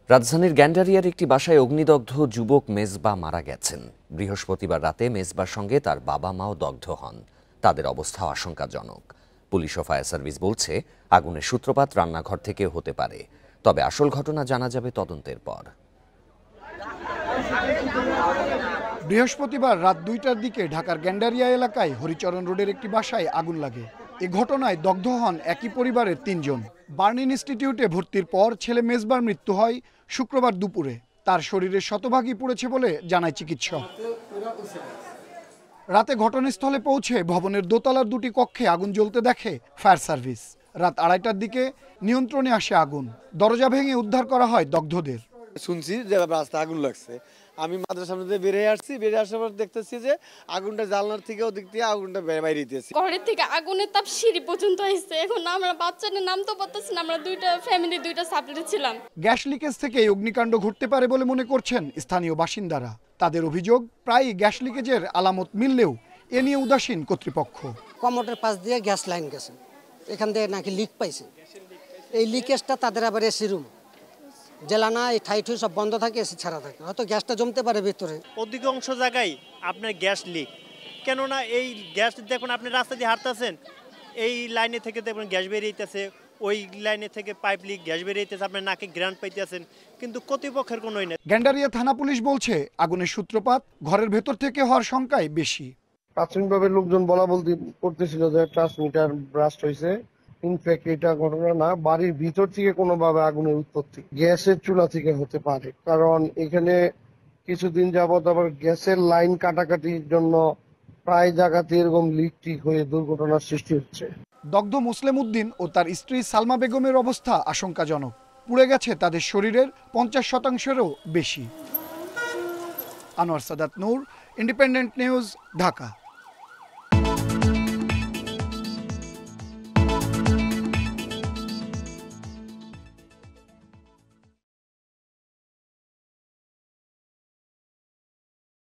রাজধানীর গ্যান্ডারিয়ার একটি বাসায় অগ্নিদগ্ধ যুবক মেজবা মারা গেছেন। বৃহস্পতিবার রাতে মেজবার সঙ্গে তার বাবা মাও দগ্ধ হন। তাদের অবস্থা আশঙ্কাজনক। পুলিশ ও ফায়ার সার্ভিস বলছে আগুনের সূত্রপাত রান্নাঘর থেকে হতে পারে, তবে আসল ঘটনা জানা যাবে তদন্তের পর। বৃহস্পতিবার রাত 2টার দিকে ঢাকার গ্যান্ডারিয়া এলাকায় হরিচরণ রোডের একটি বাসায় আগুন লাগে। এ ঘটনায় দগ্ধ হন একই পরিবারের 3 জন। বার্ন ইনস্টিটিউটে ভর্তির পর ছেলে মেজবার মৃত্যু হয় শুক্রবার দুপুরে। তার শরীরের শতভাগই পুড়েছে বলে জানায় চিকিৎসক। রাতে ঘটনাস্থলে পৌঁছে ভবনের দোতলার 2টি কক্ষে আগুন জ্বলতে দেখে ফায়ার সার্ভিস। রাত 2:30টার দিকে নিয়ন্ত্রণে আসে আগুন। দরজা ভেঙে উদ্ধার করা হয় দগ্ধদের। শুনছি যে রাস্তায় আগুন লাগছে, আমি মাদ্রাসার সামনে দিয়ে বেরিয়ে আসছি। বেরিয়ে আসার পর দেখতেছি যে আগুনটা জানলার থেকে ওদিক দিয়ে আগুনটা বাইরে দিতেছে। ঘরের থেকে আগুনের তাপ সিঁড়ি পর্যন্ত আসছে। এখন আমরা বাচ্চাদের নাম তো পাচ্ছি না, আমরা দুইটা সাবলেটে ছিলাম। গ্যাস লিকেজ থেকে এই অগ্নিকাণ্ড ঘটতে পারে বলে মনে করছেন স্থানীয় বাসিন্দারা। তাদের অভিযোগ, প্রায়ই গ্যাস লিকেজের আলামত মিললেও এ নিয়ে উদাসীন কর্তৃপক্ষ। কমোডের পাশ দিয়ে গ্যাস লাইন গেছে, এখান থেকে নাকি লিক পাইছে। এই লিকেজটা তাদের আবার এসি রুম, জ্বালানা এই ঠাইঠু সব বন্ধ থাকে, এসি ছাড়া থাকে, হয়তো গ্যাসটা জমতে পারে ভেতরে। অধিকাংশ জায়গায় আপনার গ্যাস লিক, কেননা এই গ্যাস দেখুন আপনি রাস্তা দিয়ে হাঁটতেছেন, এই লাইনে থেকে দেখুন গ্যাস বেরিয়েছে, ওই লাইনে থেকে পাইপ লিক গ্যাস বেরিয়েছে, আপনার নাকে গ্রান্ট পাইতেছেন, কিন্তু কর্তৃপক্ষের কোনোই নেই। গ্যান্ডারিয়া থানা পুলিশ বলছে আগুনের সূত্রপাত ঘরের ভেতর থেকে হওয়ার শঙ্কাই বেশি। প্রাথমিকভাবে লোকজন বলা বলতে করতেছিল যে ট্রান্সমিটার ব্রাস্ট হয়েছে। ইনফ্যাক্ট এটা ঘটনা না, বাড়ির ভিতর থেকে কোনোভাবে আগুনের উৎপত্তি গ্যাসের চুলা থেকে হতে পারে, কারণ এখানে কিছুদিন যাবত আবার গ্যাসের লাইন কাটাকাটির জন্য প্রায় জায়গাতে এরকম লিক টিক হয়ে দুর্ঘটনার সৃষ্টি হচ্ছে। দগ্ধ মুসলিম উদ্দিন ও তার স্ত্রী সালমা বেগমের অবস্থা আশঙ্কাজনক। পুড়ে গেছে তাদের শরীরের 50%-এরও বেশি। আনোয়ার সাদাত নূর, ইন্ডিপেন্ডেন্ট নিউজ, ঢাকা।